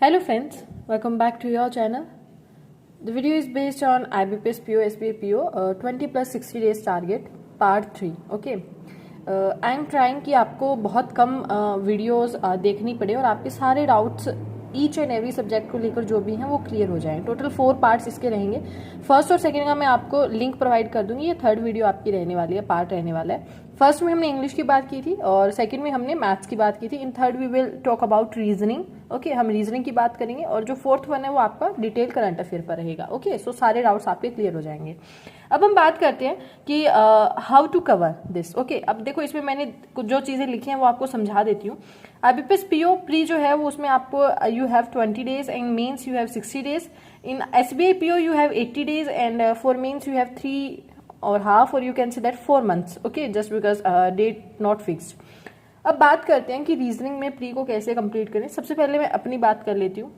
Hello friends, welcome back to your channel. The video is based on IBPS PO SBA PO 20 plus 60 days target part 3. Okay. I am trying कि आपको बहुत कम videos देखनी पड़े और आपके सारे doubts each and every subject को लेकर जो भी हैं वो क्लियर हो जाएं. टोटल 4 पार्ट्स इसके रहेंगे. फर्स्ट और सेकंड का मैं आपको लिंक प्रोवाइड कर दूंगी. ये थर्ड वीडियो आपकी रहने वाली है, पार्ट रहने वाला है. फर्स्ट में हमने इंग्लिश की बात की थी और सेकंड में हमने मैथ्स की बात की थी. In third we will talk about reasoning. Okay, हम रीजनिंग की बात करेंगे और जो फोर्थ वन है वो आपका डिटेल करंट अफेयर पर रहेगा. ओके, सो सारे डाउट्स आपके क्लियर हो जाएंगे. अब हम बात करते हैं कि how to cover this. Okay, अब देखो इसमें मैंने कुछ जो चीजें लिखी हैं वो आपको समझा देती हूँ. IBPS PO प्री जो है वो उसमें आपको you have 20 days and mains you have 60 days. In SBI PO you have 80 days and for mains you have 3 और हाफ और you can say that 4 months. Okay, just because date not fixed. अब बात करते हैं कि reasoning में pre को कैसे कंप्लीट करें. सबसे पहले मैं अपनी बात कर लेती हूँ.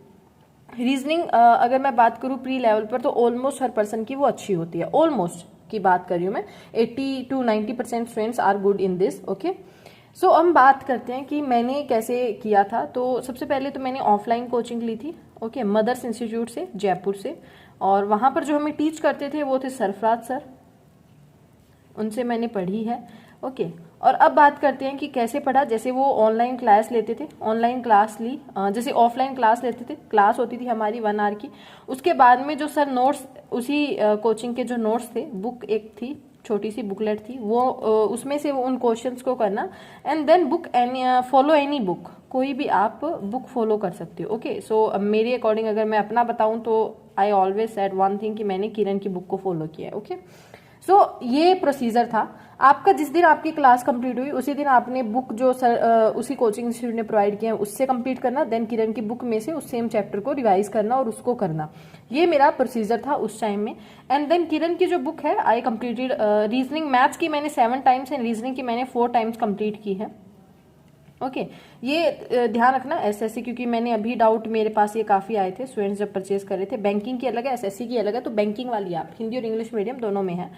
रीजनिंग अगर मैं बात करूँ प्री लेवल पर तो ऑलमोस्ट हर पर्सन की वो अच्छी होती है. ऑलमोस्ट की बात कर रही हूँ मैं. 80 to 90% students are good in this. Okay, so हम बात करते हैं कि मैंने कैसे किया था. तो सबसे पहले तो मैंने ऑफलाइन कोचिंग ली थी. ओके, मदर्स इंस्टीट्यूट से, जयपुर से. और वहाँ पर जो हमें टीच करते थे वो थे सरफराज सर. उनसे मैंने पढ़ी है. ओके, और अब बात करते हैं कि कैसे पढ़ा. जैसे वो ऑनलाइन क्लास लेते थे, ऑनलाइन क्लास ली. जैसे ऑफलाइन क्लास लेते थे, क्लास होती थी हमारी 1 आवर की. उसके बाद में जो सर नोट्स, उसी कोचिंग के जो नोट्स थे, बुक एक थी, छोटी सी बुकलेट थी, वो उसमें से वो उन क्वेश्चंस को करना. And then book any, follow any book. कोई भी आप बुक फॉलो कर सकते हो. ओके, सो मेरे अकॉर्डिंग अगर मैं अपना बताऊं तो I always said one thing कि मैंने किरण की बुक को फॉलो किया है. ओके, सो ये प्रोसीजर था आपका. जिस दिन आपकी क्लास कंप्लीट हुई उसी दिन आपने बुक जो सर उसी कोचिंग इंस्टीट्यूट ने प्रोवाइड किया है उससे कंप्लीट करना. देन किरण की बुक में से उस सेम चैप्टर को रिवाइज करना और उसको करना. ये मेरा प्रोसीजर था उस टाइम में. एंड देन किरण की जो बुक है आई कंप्लीटेड. रीजनिंग मैथ्स की मैंने 7 टाइम्स एंड रीजनिंग की मैंने 4 टाइम्स कंप्लीट की है. ओके, ये ध्यान रखना एसएससी, क्योंकि मैंने अभी डाउट मेरे पास ये काफी आए थे स्टूडेंट्स जब परचेज कर रहे थे. बैंकिंग की अलग है, एसएससी की अलग है. तो बैंकिंग वाली आप हिंदी और इंग्लिश मीडियम दोनों में है.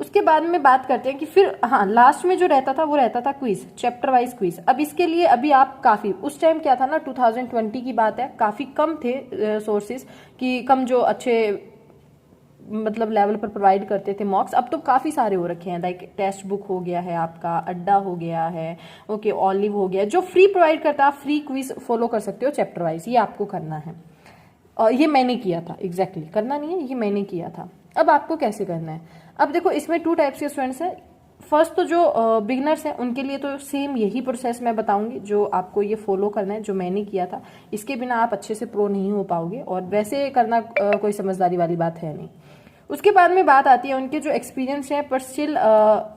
उसके बाद में बात करते हैं कि फिर हाँ लास्ट में जो रहता था वो रहता था क्विज, चैप्टर वाइज क्विज. अब इसके लिए अभी आप काफी, उस टाइम क्या था ना 2020 की बात है, काफी कम थे सोर्सेज कि कम जो अच्छे मतलब लेवल पर प्रोवाइड करते थे मॉक्स. अब तो काफी सारे हो रखे हैं. लाइक टेक्स्ट बुक हो गया है आपका, अड्डा हो गया है, ओके, ऑलिव हो गया, जो फ्री प्रोवाइड करता है. आप फ्री क्विज फॉलो कर सकते हो चैप्टर वाइज. ये आपको करना है और ये मैंने किया था. एग्जैक्टली करना नहीं है, ये मैंने किया था. अब आपको कैसे करना है. अब देखो इसमें 2 टाइप्स के स्टूडेंट्स हैं. फर्स्ट तो जो बिगनर्स हैं उनके लिए तो सेम यही प्रोसेस मैं बताऊंगी जो आपको ये फॉलो करना है, जो मैंने किया था. इसके बिना आप अच्छे से प्रो नहीं हो पाओगे और वैसे करना कोई समझदारी वाली बात है नहीं. उसके बाद में बात आती है उनके जो एक्सपीरियंस है, पर स्टिल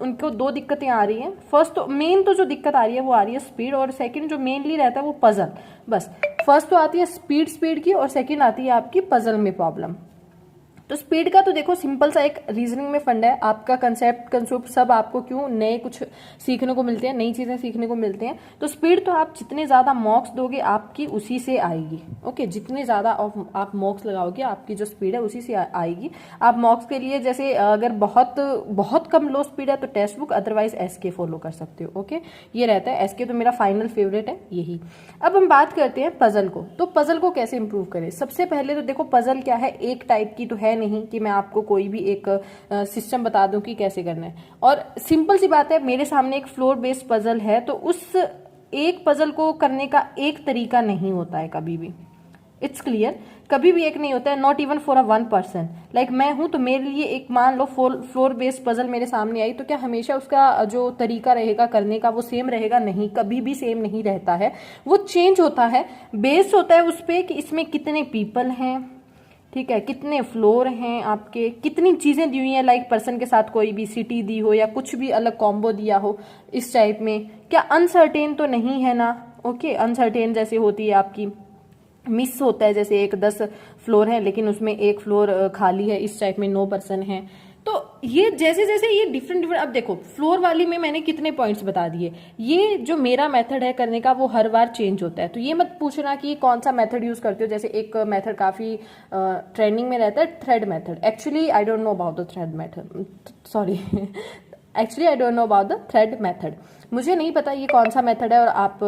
उनको 2 दिक्कतें आ रही हैं. फर्स्ट तो मेन तो जो दिक्कत आ रही है वो आ रही है स्पीड, और सेकंड जो मेनली रहता है वो पजल. बस फर्स्ट तो आती है स्पीड की और सेकंड आती है आपकी पजल में प्रॉब्लम. तो स्पीड का तो देखो सिंपल सा एक रीजनिंग में फंड है आपका. कंसेप्ट सब आपको क्यों नए कुछ सीखने को मिलते हैं, नई चीजें सीखने को मिलते हैं. तो स्पीड तो आप जितने ज्यादा मॉक्स दोगे आपकी उसी से आएगी. ओके, जितने ज्यादा आप मॉक्स लगाओगे आपकी जो स्पीड है उसी से आएगी. आप मॉक्स के लिए जैसे अगर बहुत बहुत कम लो स्पीड है तो text book, otherwise SK follow कर सकते हो. ओके, ये रहता है. एसके तो मेरा फाइनल फेवरेट है यही. अब हम बात करते हैं पजल को. तो पजल को कैसे इंप्रूव करें. सबसे पहले तो देखो पजल क्या है, एक टाइप की तो है नहीं कि मैं आपको कोई भी एक सिस्टम बता दूं कि कैसे करना है. और सिंपल सी बात है, मेरे सामने एक फ्लोर बेस्ड पजल है तो उस एक पजल को करने का एक तरीका नहीं होता है कभी भी. इट्स क्लियर, कभी भी एक नहीं होता है. Not even for a 1 person. Like मैं हूं तो मेरे लिए एक, मान लो फ्लोर बेस्ड पजल मेरे सामने आई तो क्या हमेशा उसका जो तरीका रहेगा करने का वो सेम रहेगा. नहीं, कभी भी सेम नहीं रहता है. वो चेंज होता है. बेस्ड होता है उस पर कि इसमें कितने पीपल हैं, ठीक है, कितने फ्लोर हैं आपके, कितनी चीजें दी हुई हैं. लाइक पर्सन के साथ कोई भी सिटी दी हो या कुछ भी अलग कॉम्बो दिया हो इस टाइप में. क्या अनसर्टेन तो नहीं है ना. ओके, अनसर्टेन जैसे होती है आपकी मिस होता है, जैसे एक 10 फ्लोर है लेकिन उसमें एक फ्लोर खाली है, इस टाइप में 9 पर्सन है. तो ये जैसे जैसे ये डिफरेंट. अब देखो फ्लोर वाली में मैंने कितने पॉइंट्स बता दिए. ये जो मेरा मेथड है करने का वो हर बार चेंज होता है. तो ये मत पूछना कि कौन सा मेथड यूज करते हो. जैसे एक मेथड काफी ट्रेंडिंग में रहता है, thread method. Actually I don't know about the thread method, sorry. Actually I don't know about the thread method. मुझे नहीं पता ये कौन सा मेथड है और आप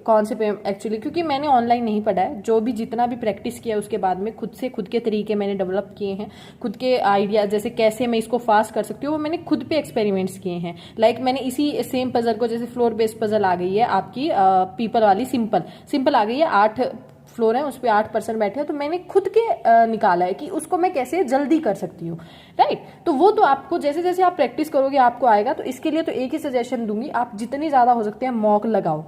कौन से पे एक्चुअली, क्योंकि मैंने ऑनलाइन नहीं पढ़ा है। जो भी जितना भी प्रैक्टिस किया उसके बाद में खुद से खुद के तरीके मैंने डेवलप किए हैं, खुद के आइडिया जैसे कैसे मैं इसको फास्ट कर सकती हूँ वो मैंने खुद पे एक्सपेरिमेंट्स किए हैं। लाइक मैंने इसी सेम पजल को, जैसे फ्लोर बेस्ड पजल आ गई है आपकी पीपल वाली, सिंपल आ गई है, 8 फ्लोर है, उस पर 8% बैठे हैं, तो मैंने खुद के निकाला है कि उसको मैं कैसे जल्दी कर सकती हूँ, राइट। तो वो तो आपको जैसे जैसे आप प्रैक्टिस करोगे आपको आएगा। तो इसके लिए तो एक ही सजेशन दूंगी, आप जितनी ज्यादा हो सकते हैं मॉक लगाओ,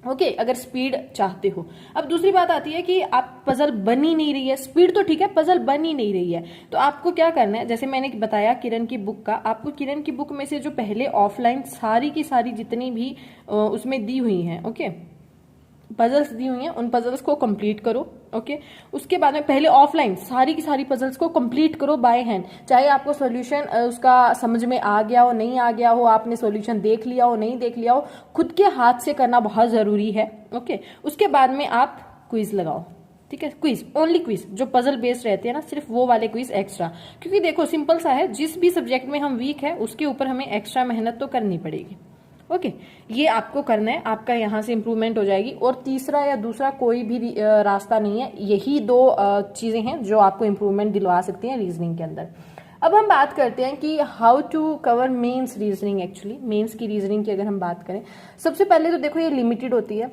ओके अगर स्पीड चाहते हो। अब दूसरी बात आती है कि आप पजल बन ही नहीं रही है, स्पीड तो ठीक है, पजल बन ही नहीं रही है, तो आपको क्या करना है, जैसे मैंने बताया किरण की बुक का, आपको किरण की बुक में से जो पहले ऑफलाइन सारी की सारी जितनी भी उसमें दी हुई हैं, ओके पजल्स दी हुई हैं, उन पजल्स को कंप्लीट करो, ओके। उसके बाद में पहले ऑफलाइन सारी की सारी पजल्स को कंप्लीट करो बाय हैंड, चाहे आपको सॉल्यूशन उसका समझ में आ गया हो नहीं आ गया हो, आपने सॉल्यूशन देख लिया हो नहीं देख लिया हो, खुद के हाथ से करना बहुत जरूरी है, ओके। उसके बाद में आप क्विज लगाओ, ठीक है, क्विज, ओनली क्विज, जो पजल बेस्ड रहते हैं ना, सिर्फ वो वाले क्विज एक्स्ट्रा, क्योंकि देखो सिंपल सा है, जिस भी सब्जेक्ट में हम वीक है उसके ऊपर हमें एक्स्ट्रा मेहनत तो करनी पड़ेगी, ओके ये आपको करना है, आपका यहां से इंप्रूवमेंट हो जाएगी। और तीसरा या दूसरा कोई भी रास्ता नहीं है, यही 2 चीजें हैं जो आपको इंप्रूवमेंट दिलवा सकती हैं रीजनिंग के अंदर। अब हम बात करते हैं कि how to cover mains reasoning. Actually mains की रीजनिंग की अगर हम बात करें, सबसे पहले तो देखो ये लिमिटेड होती है,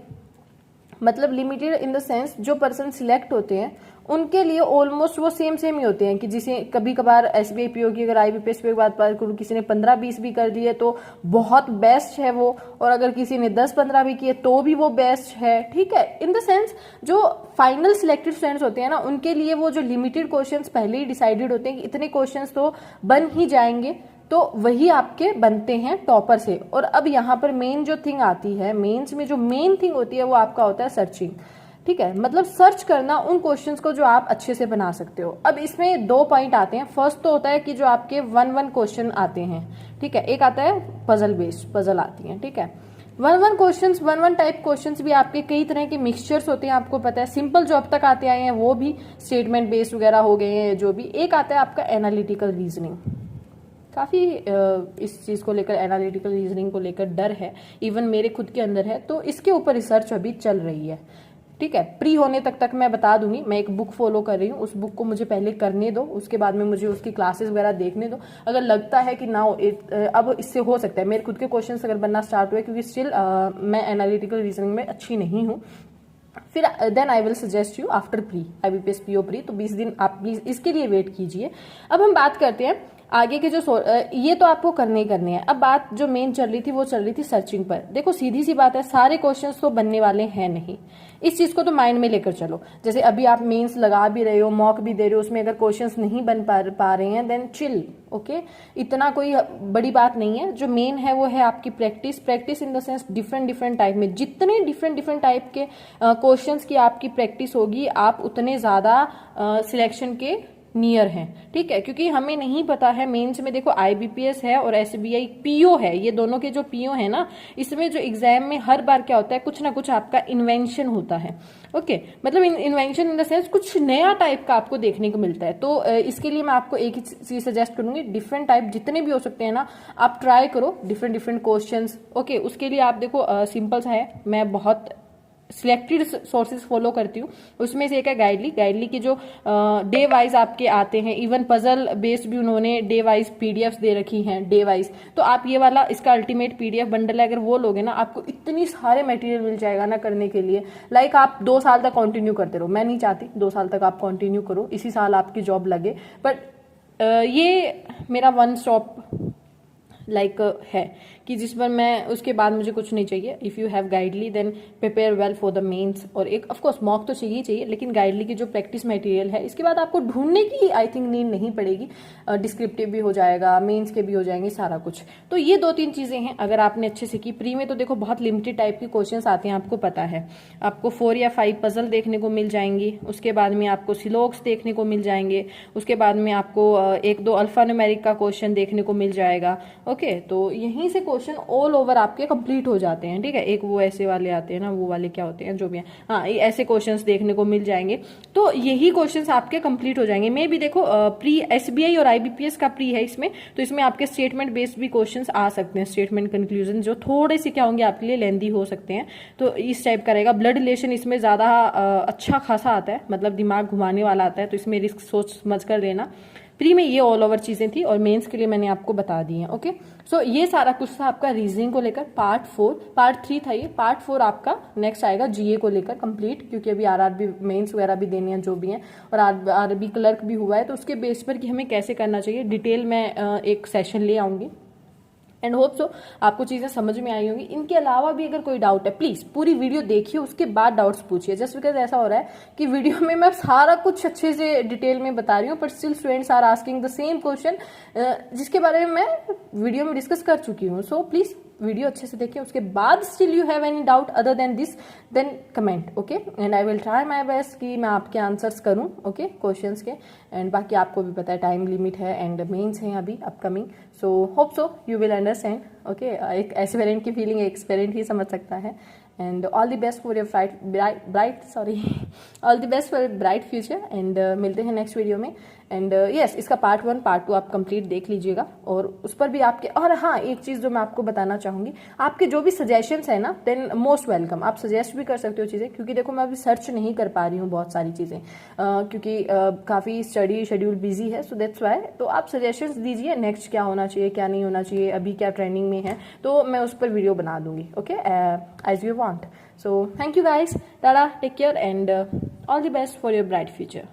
मतलब लिमिटेड इन द सेंस जो पर्सन सिलेक्ट होते हैं उनके लिए ऑलमोस्ट वो सेम ही होते हैं, कि जिसे कभी कभार एसबीआई पीओ की, अगर आईबीपीएस की बात करूँ, किसी ने 15-20 भी कर दिए तो बहुत बेस्ट है वो, और अगर किसी ने 10-15 भी किए तो भी वो बेस्ट है, ठीक है। इन द सेंस जो फाइनल सिलेक्टेड स्टूडेंट्स होते हैं ना, उनके लिए वो जो लिमिटेड क्वेश्चंस पहले ही डिसाइडेड होते हैं कि इतने क्वेश्चंस तो बन ही जाएंगे, तो वही आपके बनते हैं टॉपर से। और अब यहाँ पर मेन जो थिंग आती है, मेंस में जो मेन थिंग होती है वो आपका होता है सर्चिंग, ठीक है, मतलब सर्च करना उन क्वेश्चंस को जो आप अच्छे से बना सकते हो। अब इसमें 2 पॉइंट आते हैं। फर्स्ट तो होता है कि जो आपके 1-1 क्वेश्चन आते हैं, ठीक है, एक आता है पजल बेस्ड, पजल आती है, ठीक है। 1-1 क्वेश्चंस, 1-1 टाइप क्वेश्चंस भी आपके कई तरह के मिक्सचर्स होते हैं, आपको पता है। सिंपल जो अब तक आते आए हैं वो भी स्टेटमेंट बेस्ड वगैरह हो गए हैं, जो भी। एक आता है आपका एनालिटिकल रीजनिंग, काफी इस चीज को लेकर, एनालिटिकल रीजनिंग को लेकर डर है, इवन मेरे खुद के अंदर है, तो इसके ऊपर रिसर्च अभी चल रही है, ठीक है। प्री होने तक मैं बता दूंगी, मैं एक बुक फॉलो कर रही हूँ, उस बुक को मुझे पहले करने दो, उसके बाद में मुझे उसकी क्लासेस वगैरह देखने दो। अगर लगता है कि ना अब इससे हो सकता है, मेरे खुद के क्वेश्चंस अगर बनना स्टार्ट हुए, क्योंकि स्टिल मैं एनालिटिकल रीजनिंग में अच्छी नहीं हूँ, फिर then I will suggest you after pre, IBPS PO pre, तो 20 दिन आप प्लीज इसके लिए वेट कीजिए। अब हम बात करते हैं आगे के जो ये तो आपको करने ही करने हैं। अब बात जो मेन चल रही थी वो चल रही थी सर्चिंग पर। देखो सीधी सी बात है, सारे क्वेश्चंस तो बनने वाले हैं नहीं, इस चीज को तो माइंड में लेकर चलो। जैसे अभी आप मेंस लगा भी रहे हो, मॉक भी दे रहे हो, उसमें अगर क्वेश्चंस नहीं बन पा रहे हैं देन चिल, ओके, इतना कोई बड़ी बात नहीं है। जो मेन है वो है आपकी practice in the sense different type में, जितने डिफरेंट टाइप के क्वेश्चंस की आपकी प्रैक्टिस होगी, आप उतने ज्यादा सिलेक्शन के नियर हैं, ठीक है। क्योंकि हमें नहीं पता है मेंस में, देखो आईबीपीएस है और एसबीआई पीओ है, ये दोनों के जो पीओ है ना, इसमें जो एग्जाम में हर बार क्या होता है, कुछ ना कुछ आपका इन्वेंशन होता है, ओके, मतलब इन्वेंशन इन द सेंस कुछ नया टाइप का आपको देखने को मिलता है। तो इसके लिए मैं आपको एक ही चीज सजेस्ट करूंगी, डिफरेंट टाइप जितने भी हो सकते हैं ना आप ट्राई करो, डिफरेंट क्वेश्चंस, ओके। उसके लिए आप देखो सिंपल सा है, मैं बहुत सिलेक्टेड सोर्सेज फॉलो करती हूँ, उसमें से एक है गाइडली की जो डे वाइज आपके आते हैं, इवन पजल बेस्ड भी उन्होंने डे वाइज पीडीएफ दे रखी हैं डे वाइज। तो आप ये वाला इसका अल्टीमेट पीडीएफ बंडल है, अगर वो लोगे ना आपको इतनी सारे मटेरियल मिल जाएगा ना करने के लिए। लाइक आप 2 साल तक कंटिन्यू करते रहो, मैं नहीं चाहती 2 साल तक आप कंटिन्यू करो, इसी साल आपकी जॉब लगे, बट ये मेरा 1 स्टॉप लाइक है कि जिस पर मैं उसके बाद मुझे कुछ नहीं चाहिए। If you have Guidely then prepare well for the mains. और एक ऑफ कोर्स मॉक तो चाहिए, लेकिन गाइडली की जो प्रैक्टिस मटेरियल है इसके बाद आपको ढूंढने की आई थिंक नीड नहीं पड़ेगी, डिस्क्रिप्टिव भी हो जाएगा, मेंस के भी हो जाएंगे, सारा कुछ। तो ये 2-3 चीजें हैं अगर आपने अच्छे से की। प्री में तो देखो बहुत लिमिटेड टाइप के क्वेश्चंस आते हैं, आपको पता है, आपको 4 या 5 पजल देखने को मिल जाएंगी, उसके बाद में आपको सिलोक्स देखने को मिल जाएंगे, उसके बाद में आपको 1-2 अल्फा न्यूमेरिक का क्वेश्चन देखने को मिल जाएगा, ओके। ओके, तो यहीं से क्वेश्चन ऑल ओवर आपके कंप्लीट हो जाते हैं, ठीक है। एक वो ऐसे वाले आते हैं ना, वो वाले क्या होते हैं जो भी हैं, हाँ ये ऐसे क्वेश्चंस देखने को मिल जाएंगे। तो यही क्वेश्चंस आपके कंप्लीट हो जाएंगे। मे भी देखो प्री एसबीआई और आईबीपीएस का प्री है इसमें, तो इसमें आपके स्टेटमेंट बेस्ड भी क्वेश्चंस आ सकते हैं, स्टेटमेंट कंक्लूजन जो थोड़े से क्या होंगे आपके लिए लेंदी हो सकते हैं, तो इस टाइप का रहेगा। ब्लड रिलेशन इसमें ज्यादा अच्छा खासा आता है, मतलब दिमाग घुमाने वाला आता है, तो इसमें रिस्क सोच समझ कर लेना। प्री में ये ऑल ओवर चीजें थी और मेंस के लिए मैंने आपको बता दी हैं। ओके, सो ये सारा कुछ था आपका रीजनिंग को लेकर। पार्ट 3 था ये। पार्ट 4 आपका नेक्स्ट आएगा जीए को लेकर कंप्लीट, क्योंकि अभी आरआरबी मेंस वगैरह भी देने हैं जो भी हैं, और आरआरबी क्लर्क भी हुआ है, तो उसके बेस पर कि हमें कैसे करना चाहिए डिटेल में एक सेशन ले आऊंगी। एंड होप सो आपको चीजें समझ में आई होंगी। इनके अलावा भी अगर कोई डाउट है प्लीज पूरी वीडियो देखिए, उसके बाद डाउट्स पूछिए। जस्ट बिकॉज ऐसा हो रहा है कि वीडियो में मैं सारा कुछ अच्छे से डिटेल में बता रही हूँ, but still students are asking the same question जिसके बारे में मैं वीडियो में डिस्कस कर चुकी हूँ। सो प्लीज वीडियो अच्छे से देखिए, उसके बाद still you have any doubt other than this, then comment. Okay, and I will try my best कि मैं आपके आंसर्स करूं, ओके, क्वेश्चंस के। एंड बाकी आपको भी पता है टाइम लिमिट है एंड मेंस हैं अभी upcoming, so hope so you will understand. Okay, एक एस्पिरेंट की फीलिंग एक्सपेरेंट ही समझ सकता है। And all the best for your all the best for bright future. And मिलते हैं नेक्स्ट वीडियो में। एंड यस, इसका पार्ट 1 पार्ट 2 आप कंप्लीट देख लीजिएगा, और उस पर भी आपके, और हाँ एक चीज जो मैं आपको बताना चाहूंगी, आपके जो भी सजेशंस है ना, देन मोस्ट वेलकम। आप सजेस्ट भी कर सकते हो चीजें, क्योंकि देखो मैं अभी सर्च नहीं कर पा रही हूँ बहुत सारी चीजें, क्योंकि काफी स्टडी शेड्यूल बिजी है, सो दैट्स वाई। तो आप सजेशंस दीजिए, नेक्स्ट क्या होना चाहिए, क्या नहीं होना चाहिए, अभी क्या ट्रेंडिंग में है, तो मैं उस पर वीडियो बना दूंगी। Okay, as you want. So thank you guys, tata, take care and all the best for your bright future.